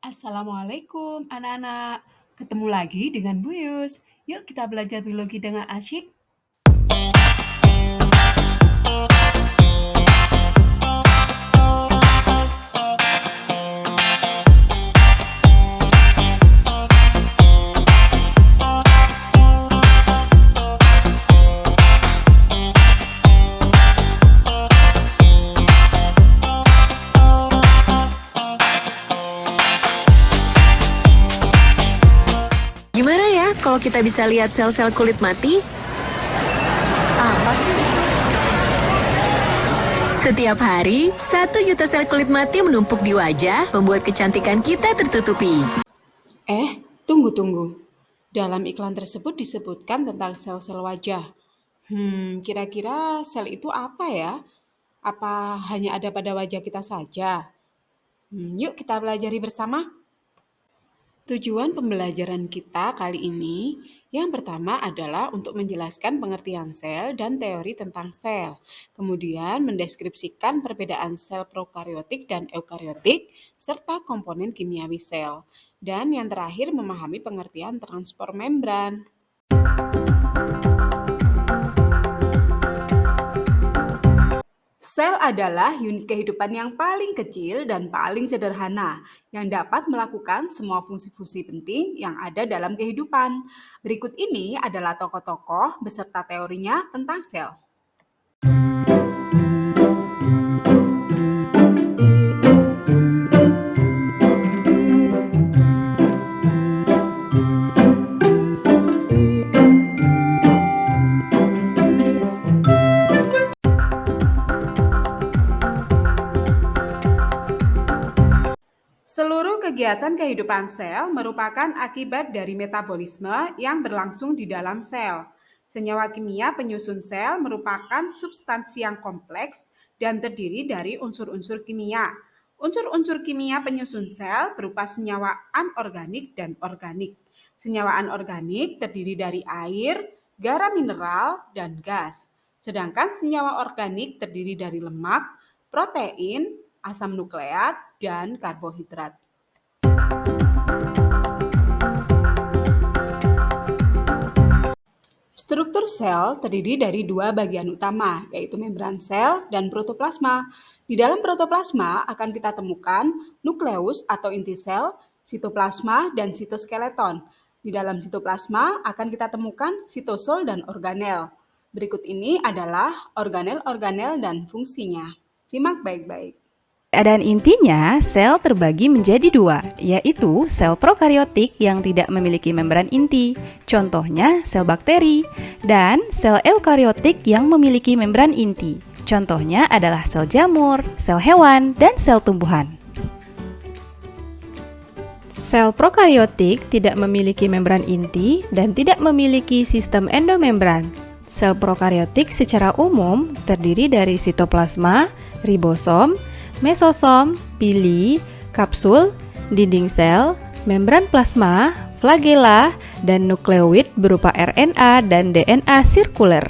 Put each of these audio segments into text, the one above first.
Assalamualaikum anak-anak. Ketemu lagi dengan Bu Yus. Yuk kita belajar biologi dengan asyik. Gimana ya kalau kita bisa lihat sel-sel kulit mati? Apa sih? Setiap hari, 1 juta sel kulit mati menumpuk di wajah, membuat kecantikan kita tertutupi. Tunggu. Dalam iklan tersebut disebutkan tentang sel-sel wajah. Kira-kira sel itu apa ya? Apa hanya ada pada wajah kita saja? Yuk kita pelajari bersama. Tujuan pembelajaran kita kali ini yang pertama adalah untuk menjelaskan pengertian sel dan teori tentang sel. Kemudian mendeskripsikan perbedaan sel prokariotik dan eukariotik serta komponen kimiawi sel. Dan yang terakhir memahami pengertian transport membran. Sel adalah unit kehidupan yang paling kecil dan paling sederhana yang dapat melakukan semua fungsi-fungsi penting yang ada dalam kehidupan. Berikut ini adalah tokoh-tokoh beserta teorinya tentang sel. Seluruh kegiatan kehidupan sel merupakan akibat dari metabolisme yang berlangsung di dalam sel. Senyawa kimia penyusun sel merupakan substansi yang kompleks dan terdiri dari unsur-unsur kimia. Unsur-unsur kimia penyusun sel berupa senyawa anorganik dan organik. Senyawa anorganik terdiri dari air, garam mineral, dan gas. Sedangkan senyawa organik terdiri dari lemak, protein, asam nukleat, dan karbohidrat. Struktur sel terdiri dari dua bagian utama, yaitu membran sel dan protoplasma. Di dalam protoplasma akan kita temukan nukleus atau inti sel, sitoplasma, dan sitoskeleton. Di dalam sitoplasma akan kita temukan sitosol dan organel. Berikut ini adalah organel-organel dan fungsinya. Simak baik-baik. Dan intinya, sel terbagi menjadi dua, yaitu sel prokariotik yang tidak memiliki membran inti, contohnya sel bakteri, dan sel eukariotik yang memiliki membran inti, contohnya adalah sel jamur, sel hewan, dan sel tumbuhan. Sel prokariotik tidak memiliki membran inti dan tidak memiliki sistem endomembran. Sel prokariotik secara umum terdiri dari sitoplasma, ribosom, mesosom, pili, kapsul, dinding sel, membran plasma, flagela, dan nukleoid berupa RNA dan DNA sirkuler.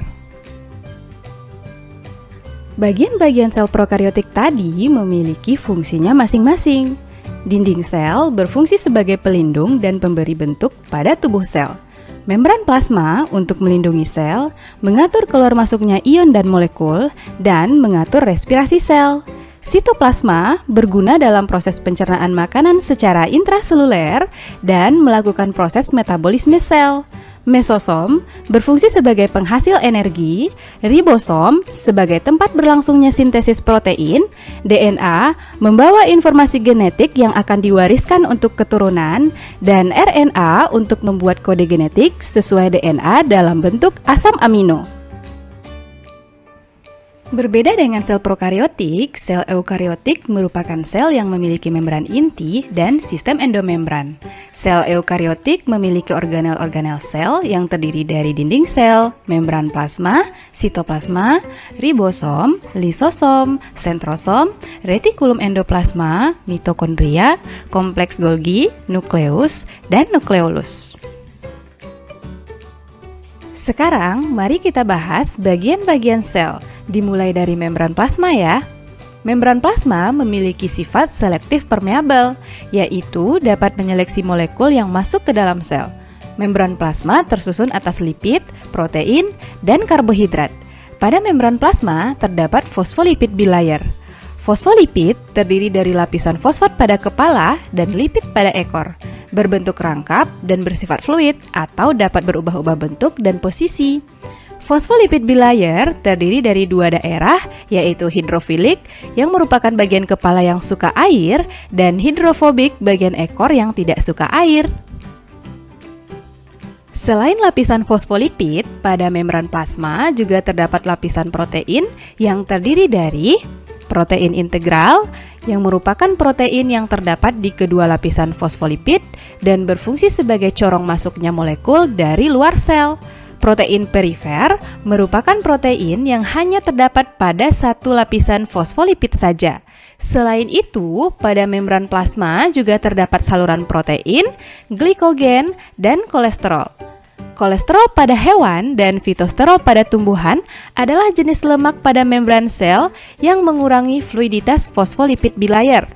Bagian-bagian sel prokariotik tadi memiliki fungsinya masing-masing. Dinding sel berfungsi sebagai pelindung dan pemberi bentuk pada tubuh sel. Membran plasma untuk melindungi sel, mengatur keluar masuknya ion dan molekul, dan mengatur respirasi sel. Sitoplasma berguna dalam proses pencernaan makanan secara intraseluler dan melakukan proses metabolisme sel. Mesosom berfungsi sebagai penghasil energi, ribosom sebagai tempat berlangsungnya sintesis protein, DNA membawa informasi genetik yang akan diwariskan untuk keturunan, dan RNA untuk membuat kode genetik sesuai DNA dalam bentuk asam amino. Berbeda dengan sel prokariotik, sel eukariotik merupakan sel yang memiliki membran inti dan sistem endomembran. Sel eukariotik memiliki organel-organel sel yang terdiri dari dinding sel, membran plasma, sitoplasma, ribosom, lisosom, sentrosom, retikulum endoplasma, mitokondria, kompleks Golgi, nukleus, dan nukleolus. Sekarang, mari kita bahas bagian-bagian sel, dimulai dari membran plasma ya. Membran plasma memiliki sifat selektif permeabel, yaitu dapat menyeleksi molekul yang masuk ke dalam sel. Membran plasma tersusun atas lipid, protein, dan karbohidrat. Pada membran plasma terdapat fosfolipid bilayer. Fosfolipid terdiri dari lapisan fosfat pada kepala dan lipid pada ekor, berbentuk rangkap dan bersifat fluid atau dapat berubah-ubah bentuk dan posisi. Fosfolipid bilayer terdiri dari dua daerah, yaitu hidrofilik yang merupakan bagian kepala yang suka air dan hidrofobik bagian ekor yang tidak suka air. Selain lapisan fosfolipid, pada membran plasma juga terdapat lapisan protein yang terdiri dari protein integral yang merupakan protein yang terdapat di kedua lapisan fosfolipid dan berfungsi sebagai corong masuknya molekul dari luar sel. Protein perifer merupakan protein yang hanya terdapat pada satu lapisan fosfolipid saja. Selain itu, pada membran plasma juga terdapat saluran protein, glikogen, dan kolesterol. Kolesterol pada hewan dan fitosterol pada tumbuhan adalah jenis lemak pada membran sel yang mengurangi fluiditas fosfolipid bilayer.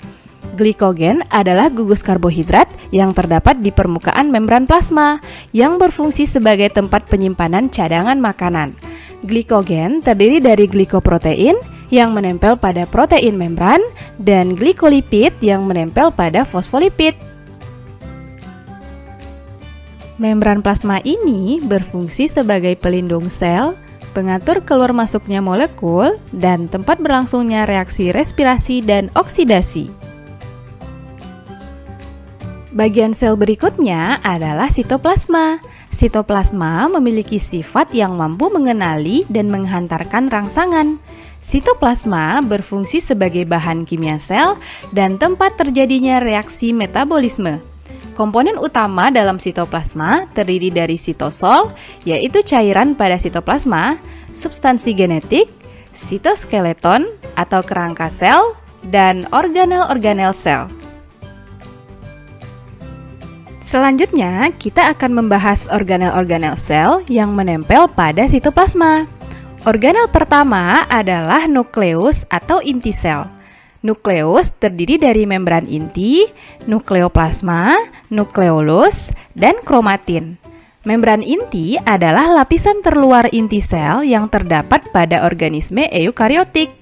Glikogen adalah gugus karbohidrat yang terdapat di permukaan membran plasma yang berfungsi sebagai tempat penyimpanan cadangan makanan. Glikogen terdiri dari glikoprotein yang menempel pada protein membran dan glikolipid yang menempel pada fosfolipid. Membran plasma ini berfungsi sebagai pelindung sel, pengatur keluar masuknya molekul, dan tempat berlangsungnya reaksi respirasi dan oksidasi. Bagian sel berikutnya adalah sitoplasma. Sitoplasma memiliki sifat yang mampu mengenali dan menghantarkan rangsangan. Sitoplasma berfungsi sebagai bahan kimia sel dan tempat terjadinya reaksi metabolisme. Komponen utama dalam sitoplasma terdiri dari sitosol, yaitu cairan pada sitoplasma, substansi genetik, sitoskeleton atau kerangka sel, dan organel-organel sel. Selanjutnya, kita akan membahas organel-organel sel yang menempel pada sitoplasma. Organel pertama adalah nukleus atau inti sel. Nukleus terdiri dari membran inti, nukleoplasma, nukleolus, dan kromatin. Membran inti adalah lapisan terluar inti sel yang terdapat pada organisme eukariotik.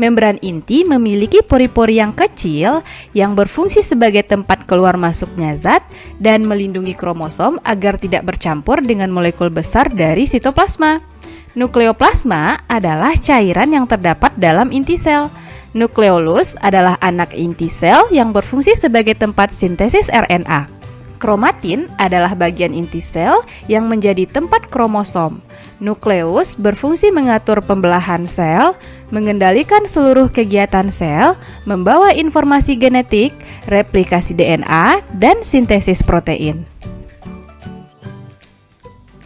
Membran inti memiliki pori-pori yang kecil yang berfungsi sebagai tempat keluar masuknya zat dan melindungi kromosom agar tidak bercampur dengan molekul besar dari sitoplasma. Nukleoplasma adalah cairan yang terdapat dalam inti sel. Nukleolus adalah anak inti sel yang berfungsi sebagai tempat sintesis RNA. Kromatin adalah bagian inti sel yang menjadi tempat kromosom. Nukleus berfungsi mengatur pembelahan sel, mengendalikan seluruh kegiatan sel, membawa informasi genetik, replikasi DNA, dan sintesis protein.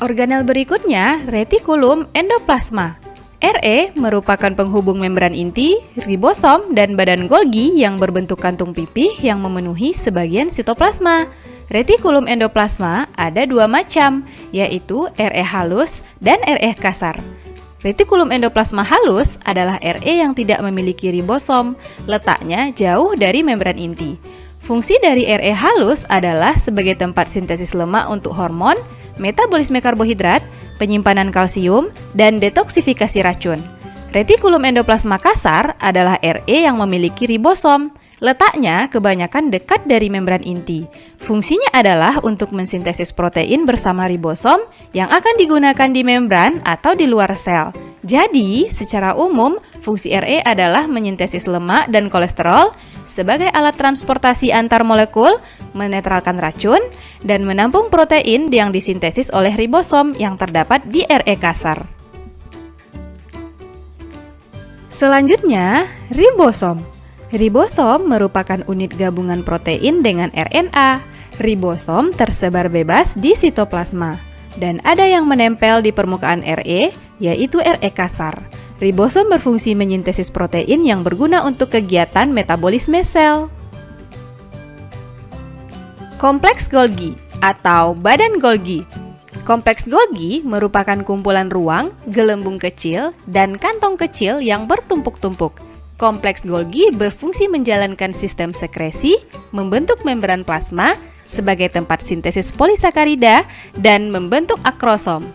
Organel berikutnya, retikulum endoplasma. RE merupakan penghubung membran inti, ribosom, dan badan Golgi yang berbentuk kantung pipih yang memenuhi sebagian sitoplasma. Retikulum endoplasma ada dua macam, yaitu RE halus dan RE kasar. Retikulum endoplasma halus adalah RE yang tidak memiliki ribosom, letaknya jauh dari membran inti. Fungsi dari RE halus adalah sebagai tempat sintesis lemak untuk hormon, metabolisme karbohidrat, penyimpanan kalsium, dan detoksifikasi racun. Retikulum endoplasma kasar adalah RE yang memiliki ribosom. Letaknya kebanyakan dekat dari membran inti. Fungsinya adalah untuk mensintesis protein bersama ribosom yang akan digunakan di membran atau di luar sel. Jadi, secara umum, fungsi RE adalah menyintesis lemak dan kolesterol sebagai alat transportasi antar molekul, menetralkan racun, dan menampung protein yang disintesis oleh ribosom yang terdapat di RE kasar. Selanjutnya, ribosom. Ribosom merupakan unit gabungan protein dengan RNA. Ribosom tersebar bebas di sitoplasma dan ada yang menempel di permukaan RE, yaitu RE kasar. Ribosom berfungsi menyintesis protein yang berguna untuk kegiatan metabolisme sel. Kompleks Golgi atau badan Golgi. Kompleks Golgi merupakan kumpulan ruang, gelembung kecil, dan kantong kecil yang bertumpuk-tumpuk. Kompleks Golgi berfungsi menjalankan sistem sekresi, membentuk membran plasma sebagai tempat sintesis polisakarida, dan membentuk akrosom.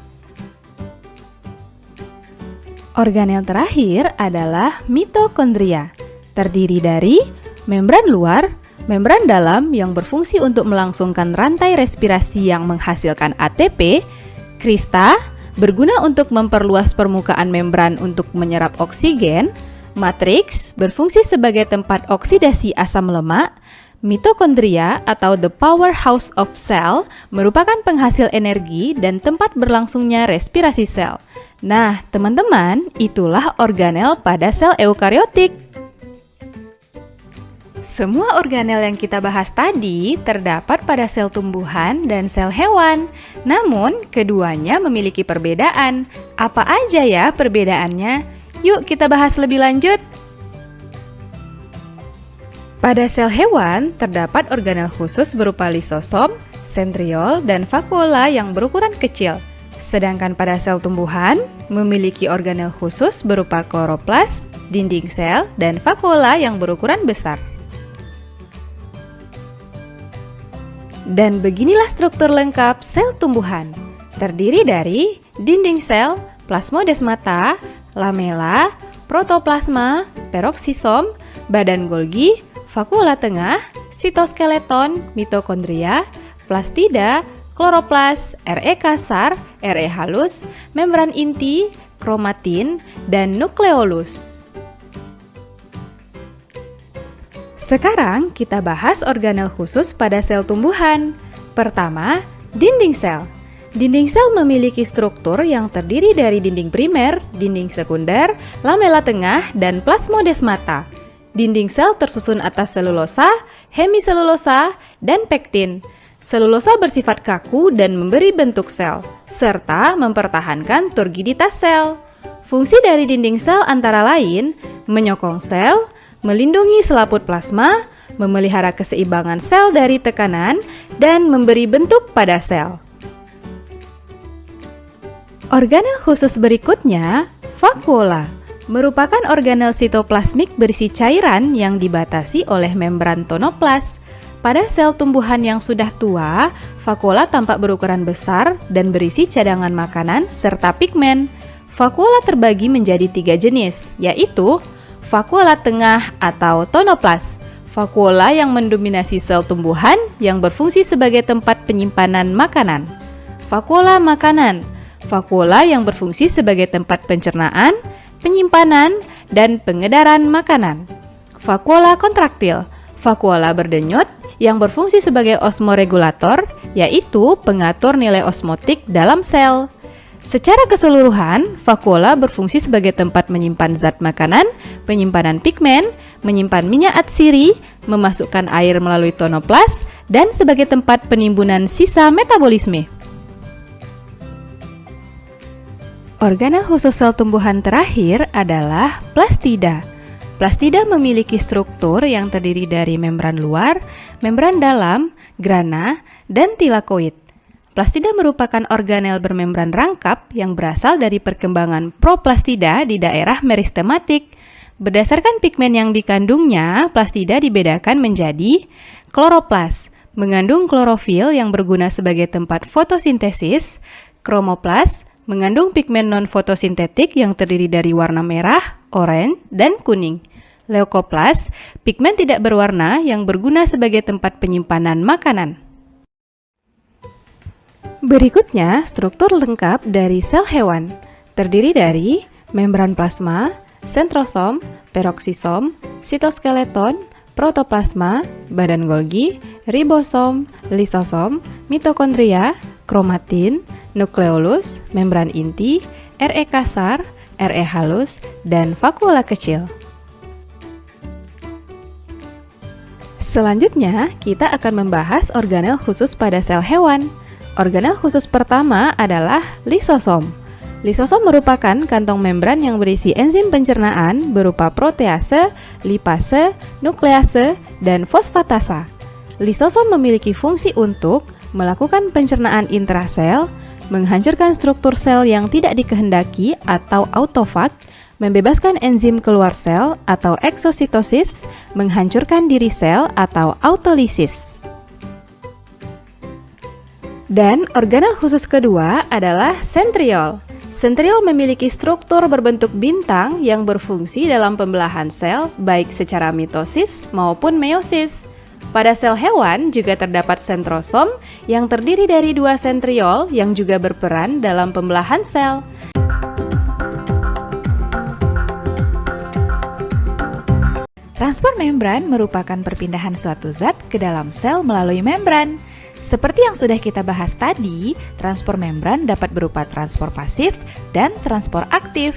Organel terakhir adalah mitokondria, terdiri dari membran luar, membran dalam yang berfungsi untuk melangsungkan rantai respirasi yang menghasilkan ATP, krista, berguna untuk memperluas permukaan membran untuk menyerap oksigen, matriks, berfungsi sebagai tempat oksidasi asam lemak, mitokondria atau the powerhouse of cell, merupakan penghasil energi dan tempat berlangsungnya respirasi sel. Nah, teman-teman, itulah organel pada sel eukariotik. Semua organel yang kita bahas tadi terdapat pada sel tumbuhan dan sel hewan. Namun, keduanya memiliki perbedaan. Apa aja ya perbedaannya? Yuk kita bahas lebih lanjut. Pada sel hewan, terdapat organel khusus berupa lisosom, sentriol, dan vakuola yang berukuran kecil. Sedangkan pada sel tumbuhan, memiliki organel khusus berupa kloroplas, dinding sel, dan vakuola yang berukuran besar. Dan beginilah struktur lengkap sel tumbuhan. Terdiri dari dinding sel, plasmodesmata, lamela, protoplasma, peroksisom, badan Golgi, vakuola tengah, sitoskeleton, mitokondria, plastida, kloroplas, Re kasar, Re halus, membran inti, kromatin, dan nukleolus. Sekarang kita bahas organel khusus pada sel tumbuhan. Pertama, dinding sel. Dinding sel memiliki struktur yang terdiri dari dinding primer, dinding sekunder, lamela tengah, dan plasmodesmata. Dinding sel tersusun atas selulosa, hemiselulosa, dan pektin. Selulosa bersifat kaku dan memberi bentuk sel, serta mempertahankan turgiditas sel. Fungsi dari dinding sel antara lain menyokong sel, melindungi selaput plasma, memelihara keseimbangan sel dari tekanan, dan memberi bentuk pada sel. Organel khusus berikutnya, vakuola, merupakan organel sitoplasmik berisi cairan yang dibatasi oleh membran tonoplas. Pada sel tumbuhan yang sudah tua, vakuola tampak berukuran besar dan berisi cadangan makanan serta pigmen. Vakuola terbagi menjadi 3 jenis, yaitu vakuola tengah atau tonoplas, vakuola yang mendominasi sel tumbuhan yang berfungsi sebagai tempat penyimpanan makanan, vakuola makanan, vakuola yang berfungsi sebagai tempat pencernaan, penyimpanan, dan pengedaran makanan. Vakuola kontraktil, vakuola berdenyut yang berfungsi sebagai osmoregulator, yaitu pengatur nilai osmotik dalam sel. Secara keseluruhan, vakuola berfungsi sebagai tempat menyimpan zat makanan, penyimpanan pigmen, menyimpan minyak atsiri, memasukkan air melalui tonoplas, dan sebagai tempat penimbunan sisa metabolisme. Organel khusus sel tumbuhan terakhir adalah plastida. Plastida memiliki struktur yang terdiri dari membran luar, membran dalam, grana, dan tilakoid. Plastida merupakan organel bermembran rangkap yang berasal dari perkembangan proplastida di daerah meristematik. Berdasarkan pigmen yang dikandungnya, plastida dibedakan menjadi kloroplas, mengandung klorofil yang berguna sebagai tempat fotosintesis, kromoplas, mengandung pigmen non-fotosintetik yang terdiri dari warna merah, oranye, dan kuning. Leukoplas, pigmen tidak berwarna yang berguna sebagai tempat penyimpanan makanan. Berikutnya, struktur lengkap dari sel hewan. Terdiri dari membran plasma, sentrosom, peroksisom, sitoskeleton, protoplasma, badan Golgi, ribosom, lisosom, mitokondria, kromatin, nukleolus, membran inti, Re kasar, Re halus, dan vakuola kecil. Selanjutnya, kita akan membahas organel khusus pada sel hewan. Organel khusus pertama adalah lisosom. Lisosom merupakan kantong membran yang berisi enzim pencernaan berupa protease, lipase, nuklease, dan fosfatasa. Lisosom memiliki fungsi untuk melakukan pencernaan intrasel, menghancurkan struktur sel yang tidak dikehendaki atau autofag, membebaskan enzim keluar sel atau eksositosis, menghancurkan diri sel atau autolisis. Dan organel khusus kedua adalah sentriol. Sentriol memiliki struktur berbentuk bintang yang berfungsi dalam pembelahan sel baik secara mitosis maupun meiosis. Pada sel hewan juga terdapat sentrosom yang terdiri dari 2 sentriol yang juga berperan dalam pembelahan sel. Transport membran merupakan perpindahan suatu zat ke dalam sel melalui membran. Seperti yang sudah kita bahas tadi, transport membran dapat berupa transport pasif dan transport aktif.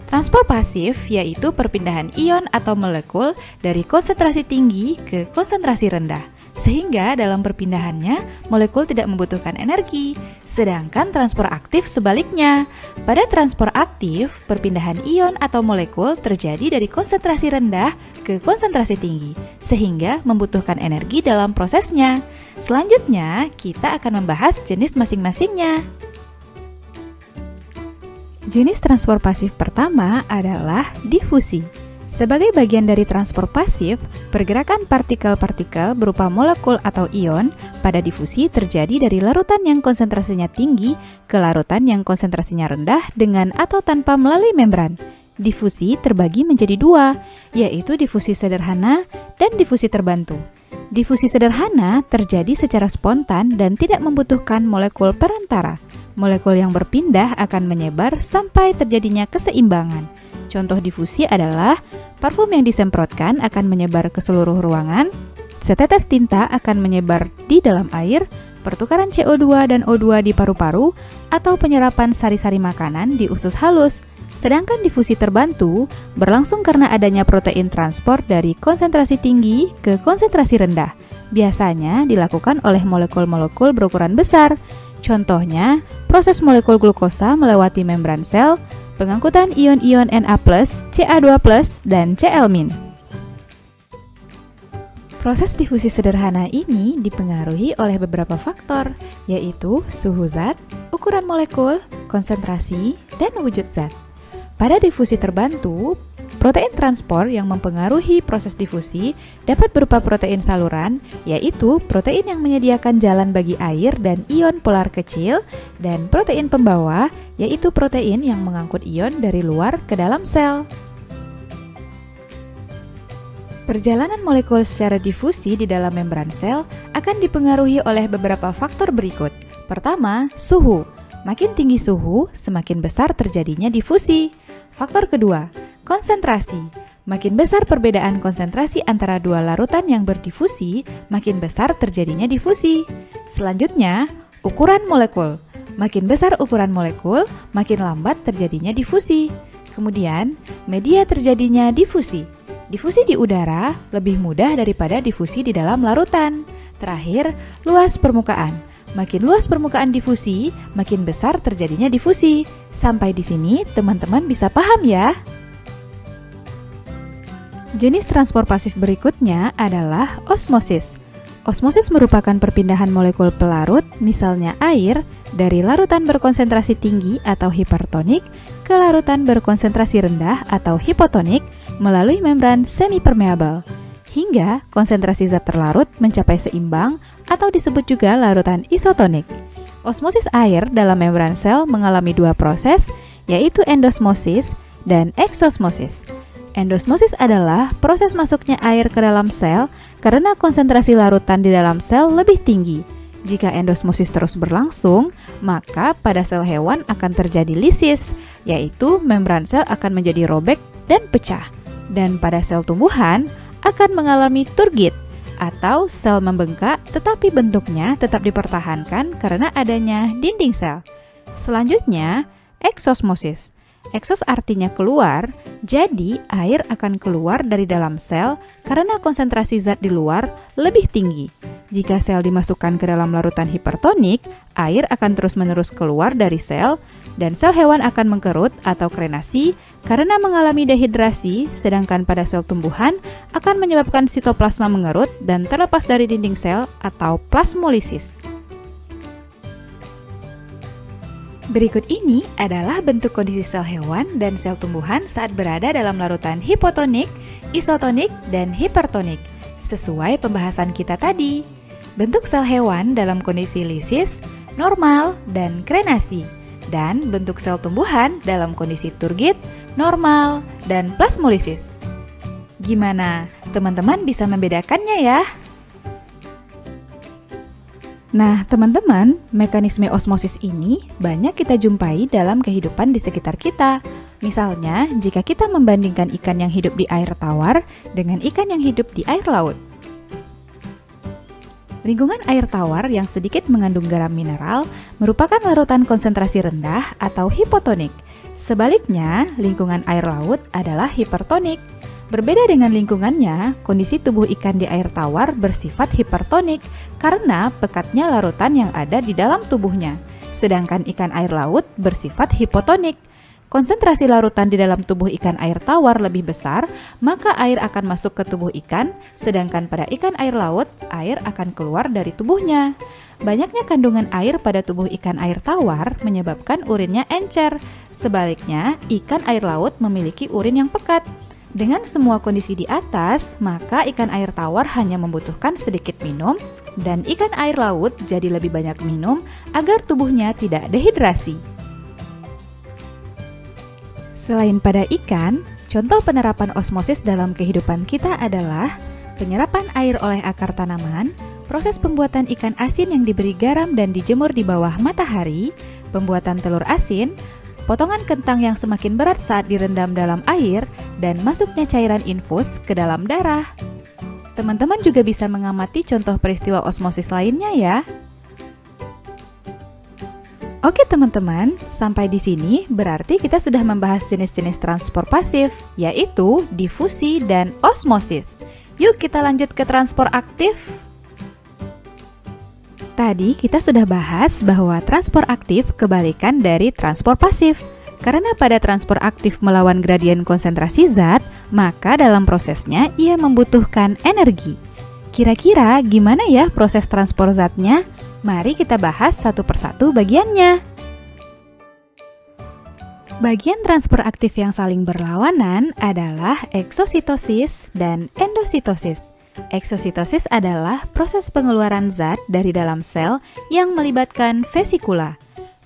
Transport pasif yaitu perpindahan ion atau molekul dari konsentrasi tinggi ke konsentrasi rendah, sehingga dalam perpindahannya molekul tidak membutuhkan energi. Sedangkan transport aktif sebaliknya. Pada transport aktif, perpindahan ion atau molekul terjadi dari konsentrasi rendah ke konsentrasi tinggi, sehingga membutuhkan energi dalam prosesnya. Selanjutnya, kita akan membahas jenis masing-masingnya. Jenis transport pasif pertama adalah difusi. Sebagai bagian dari transport pasif, pergerakan partikel-partikel berupa molekul atau ion pada difusi terjadi dari larutan yang konsentrasinya tinggi ke larutan yang konsentrasinya rendah dengan atau tanpa melalui membran. Difusi terbagi menjadi 2, yaitu difusi sederhana dan difusi terbantu. Difusi sederhana terjadi secara spontan dan tidak membutuhkan molekul perantara. Molekul yang berpindah akan menyebar sampai terjadinya keseimbangan. Contoh difusi adalah parfum yang disemprotkan akan menyebar ke seluruh ruangan, setetes tinta akan menyebar di dalam air, pertukaran CO2 dan O2 di paru-paru, atau penyerapan sari-sari makanan di usus halus. Sedangkan difusi terbantu berlangsung karena adanya protein transport dari konsentrasi tinggi ke konsentrasi rendah. Biasanya dilakukan oleh molekul-molekul berukuran besar. Contohnya, proses molekul glukosa melewati membran sel, pengangkutan ion-ion Na+, Ca2+, dan Cl-. Proses difusi sederhana ini dipengaruhi oleh beberapa faktor, yaitu suhu zat, ukuran molekul, konsentrasi, dan wujud zat. Pada difusi terbantu, protein transport yang mempengaruhi proses difusi dapat berupa protein saluran, yaitu protein yang menyediakan jalan bagi air dan ion polar kecil, dan protein pembawa, yaitu protein yang mengangkut ion dari luar ke dalam sel. Perjalanan molekul secara difusi di dalam membran sel akan dipengaruhi oleh beberapa faktor berikut. Pertama, suhu. Makin tinggi suhu, semakin besar terjadinya difusi. Faktor kedua, konsentrasi. Makin besar perbedaan konsentrasi antara 2 larutan yang berdifusi, makin besar terjadinya difusi. Selanjutnya, ukuran molekul. Makin besar ukuran molekul, makin lambat terjadinya difusi. Kemudian, media terjadinya difusi. Difusi di udara lebih mudah daripada difusi di dalam larutan. Terakhir, luas permukaan. Makin luas permukaan difusi, makin besar terjadinya difusi. Sampai di sini, teman-teman bisa paham ya? Jenis transport pasif berikutnya adalah osmosis. Osmosis merupakan perpindahan molekul pelarut, misalnya air, dari larutan berkonsentrasi tinggi atau hipertonik ke larutan berkonsentrasi rendah atau hipotonik melalui membran semipermeabel, hingga konsentrasi zat terlarut mencapai seimbang atau disebut juga larutan isotonik. Osmosis air dalam membran sel mengalami 2 proses, yaitu endosmosis dan eksosmosis. Endosmosis adalah proses masuknya air ke dalam sel karena konsentrasi larutan di dalam sel lebih tinggi. Jika endosmosis terus berlangsung, maka pada sel hewan akan terjadi lisis, yaitu membran sel akan menjadi robek dan pecah. Dan pada sel tumbuhan akan mengalami turgid atau sel membengkak tetapi bentuknya tetap dipertahankan karena adanya dinding sel. Selanjutnya, eksosmosis. Eksos artinya keluar, jadi air akan keluar dari dalam sel karena konsentrasi zat di luar lebih tinggi. Jika sel dimasukkan ke dalam larutan hipertonik, air akan terus-menerus keluar dari sel dan sel hewan akan mengkerut atau krenasi karena mengalami dehidrasi, sedangkan pada sel tumbuhan akan menyebabkan sitoplasma mengerut dan terlepas dari dinding sel atau plasmolisis. Berikut ini adalah bentuk kondisi sel hewan dan sel tumbuhan saat berada dalam larutan hipotonik, isotonik, dan hipertonik, sesuai pembahasan kita tadi. Bentuk sel hewan dalam kondisi lisis, normal, dan krenasi, dan bentuk sel tumbuhan dalam kondisi turgid, normal, dan plasmolisis. Gimana? Teman-teman bisa membedakannya ya? Nah, teman-teman, mekanisme osmosis ini banyak kita jumpai dalam kehidupan di sekitar kita. Misalnya, jika kita membandingkan ikan yang hidup di air tawar dengan ikan yang hidup di air laut. Lingkungan air tawar yang sedikit mengandung garam mineral merupakan larutan konsentrasi rendah atau hipotonik. Sebaliknya, lingkungan air laut adalah hipertonik. Berbeda dengan lingkungannya, kondisi tubuh ikan di air tawar bersifat hipertonik karena pekatnya larutan yang ada di dalam tubuhnya. Sedangkan ikan air laut bersifat hipotonik. Konsentrasi larutan di dalam tubuh ikan air tawar lebih besar, maka air akan masuk ke tubuh ikan, sedangkan pada ikan air laut, air akan keluar dari tubuhnya. Banyaknya kandungan air pada tubuh ikan air tawar menyebabkan urinnya encer. Sebaliknya, ikan air laut memiliki urin yang pekat. Dengan semua kondisi di atas, maka ikan air tawar hanya membutuhkan sedikit minum dan ikan air laut jadi lebih banyak minum agar tubuhnya tidak dehidrasi. Selain pada ikan, contoh penerapan osmosis dalam kehidupan kita adalah penyerapan air oleh akar tanaman, proses pembuatan ikan asin yang diberi garam dan dijemur di bawah matahari, pembuatan telur asin, potongan kentang yang semakin berat saat direndam dalam air, dan masuknya cairan infus ke dalam darah. Teman-teman juga bisa mengamati contoh peristiwa osmosis lainnya ya. Oke teman-teman, sampai di sini berarti kita sudah membahas jenis-jenis transport pasif, yaitu difusi dan osmosis. Yuk kita lanjut ke transport aktif. Tadi kita sudah bahas bahwa transport aktif kebalikan dari transport pasif. Karena pada transport aktif melawan gradien konsentrasi zat, maka dalam prosesnya ia membutuhkan energi. Kira-kira gimana ya proses transport zatnya? Mari kita bahas satu persatu bagiannya. Bagian transport aktif yang saling berlawanan adalah eksositosis dan endositosis. Eksositosis adalah proses pengeluaran zat dari dalam sel yang melibatkan vesikula.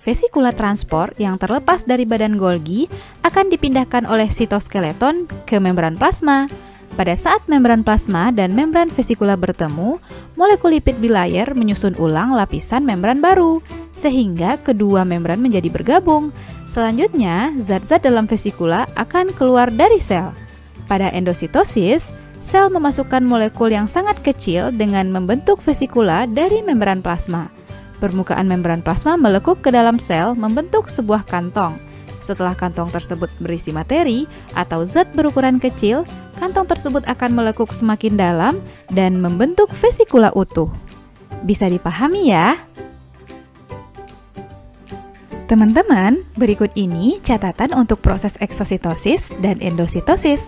Vesikula transport yang terlepas dari badan Golgi akan dipindahkan oleh sitoskeleton ke membran plasma. Pada saat membran plasma dan membran vesikula bertemu, molekul lipid bilayer menyusun ulang lapisan membran baru, sehingga kedua membran menjadi bergabung. Selanjutnya, zat-zat dalam vesikula akan keluar dari sel. Pada endositosis, sel memasukkan molekul yang sangat kecil dengan membentuk vesikula dari membran plasma. Permukaan membran plasma melekuk ke dalam sel membentuk sebuah kantong. Setelah kantong tersebut berisi materi atau zat berukuran kecil, kantong tersebut akan melekuk semakin dalam dan membentuk vesikula utuh. Bisa dipahami ya? Teman-teman, berikut ini catatan untuk proses eksositosis dan endositosis.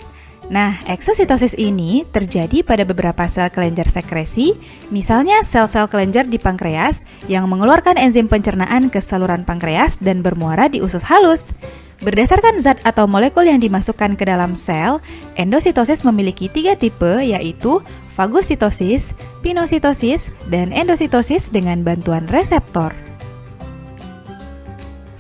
Nah, eksositosis ini terjadi pada beberapa sel kelenjar sekresi, misalnya sel-sel kelenjar di pankreas yang mengeluarkan enzim pencernaan ke saluran pankreas dan bermuara di usus halus. Berdasarkan zat atau molekul yang dimasukkan ke dalam sel, endositosis memiliki 3 tipe, yaitu fagositosis, pinositosis, dan endositosis dengan bantuan reseptor.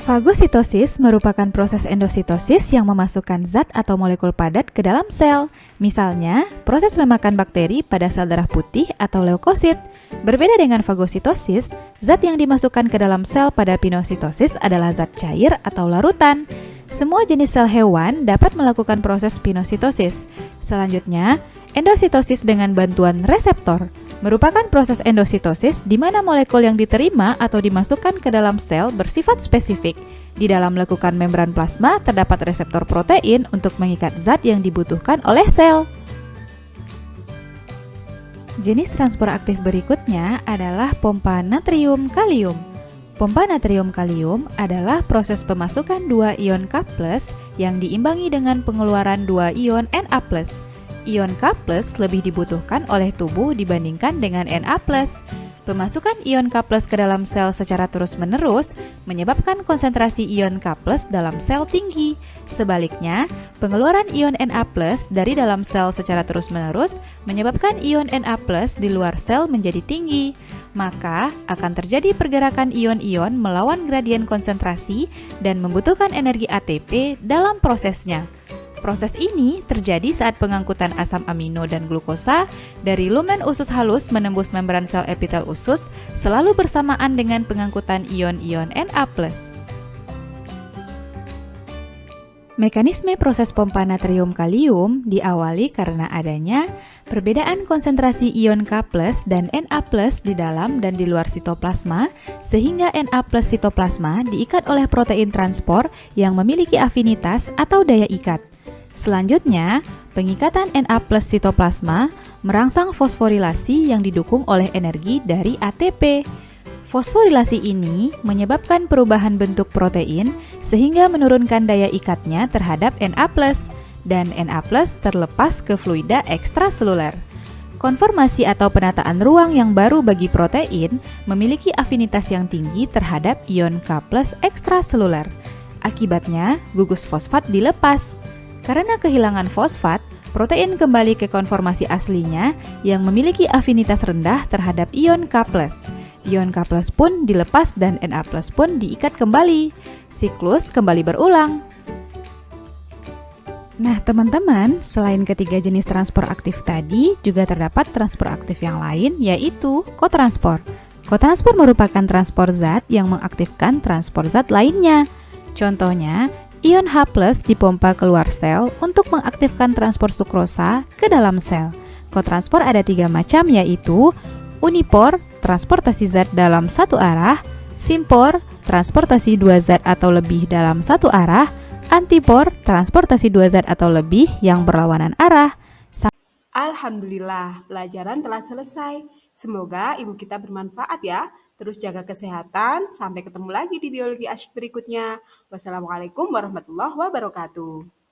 Fagositosis merupakan proses endositosis yang memasukkan zat atau molekul padat ke dalam sel. Misalnya, proses memakan bakteri pada sel darah putih atau leukosit. Berbeda dengan fagositosis, zat yang dimasukkan ke dalam sel pada pinositosis adalah zat cair atau larutan. Semua jenis sel hewan dapat melakukan proses pinositosis. Selanjutnya, endositosis dengan bantuan reseptor merupakan proses endositosis di mana molekul yang diterima atau dimasukkan ke dalam sel bersifat spesifik. Di dalam lekukan membran plasma terdapat reseptor protein untuk mengikat zat yang dibutuhkan oleh sel. Jenis transport aktif berikutnya adalah pompa natrium kalium. Pompa natrium kalium adalah proses pemasukan 2 ion K+ yang diimbangi dengan pengeluaran 2 ion Na+. Ion K+ lebih dibutuhkan oleh tubuh dibandingkan dengan Na+. Pemasukan ion K+ ke dalam sel secara terus-menerus menyebabkan konsentrasi ion K+ dalam sel tinggi. Sebaliknya, pengeluaran ion Na+ dari dalam sel secara terus-menerus menyebabkan ion Na+ di luar sel menjadi tinggi. Maka, akan terjadi pergerakan ion-ion melawan gradien konsentrasi dan membutuhkan energi ATP dalam prosesnya. Proses ini terjadi saat pengangkutan asam amino dan glukosa dari lumen usus halus menembus membran sel epitel usus selalu bersamaan dengan pengangkutan ion-ion Na+. Mekanisme proses pompa natrium kalium diawali karena adanya perbedaan konsentrasi ion K+ dan Na+ di dalam dan di luar sitoplasma, sehingga Na+ sitoplasma diikat oleh protein transport yang memiliki afinitas atau daya ikat. Selanjutnya, pengikatan Na+ sitoplasma merangsang fosforilasi yang didukung oleh energi dari ATP. Fosforilasi ini menyebabkan perubahan bentuk protein sehingga menurunkan daya ikatnya terhadap Na+, dan Na+ terlepas ke fluida ekstraseluler. Konformasi atau penataan ruang yang baru bagi protein memiliki afinitas yang tinggi terhadap ion K+ ekstraseluler. Akibatnya, gugus fosfat dilepas. Karena kehilangan fosfat, protein kembali ke konformasi aslinya yang memiliki afinitas rendah terhadap ion K+. Ion K+ pun dilepas dan Na+ pun diikat kembali. Siklus kembali berulang. Nah, teman-teman, selain ketiga jenis transport aktif tadi, juga terdapat transport aktif yang lain, yaitu kotransport. Kotransport merupakan transport zat yang mengaktifkan transport zat lainnya. Contohnya, ion H+ dipompa keluar sel untuk mengaktifkan transport sukrosa ke dalam sel. Kotransport ada 3 macam, yaitu unipor, transportasi zat dalam satu arah, simpor, transportasi 2 zat atau lebih dalam satu arah, antipor, transportasi 2 zat atau lebih yang berlawanan arah. Alhamdulillah, pelajaran telah selesai. Semoga ilmu kita bermanfaat ya. Terus jaga kesehatan. Sampai ketemu lagi di biologi asyik berikutnya. Wassalamualaikum warahmatullahi wabarakatuh.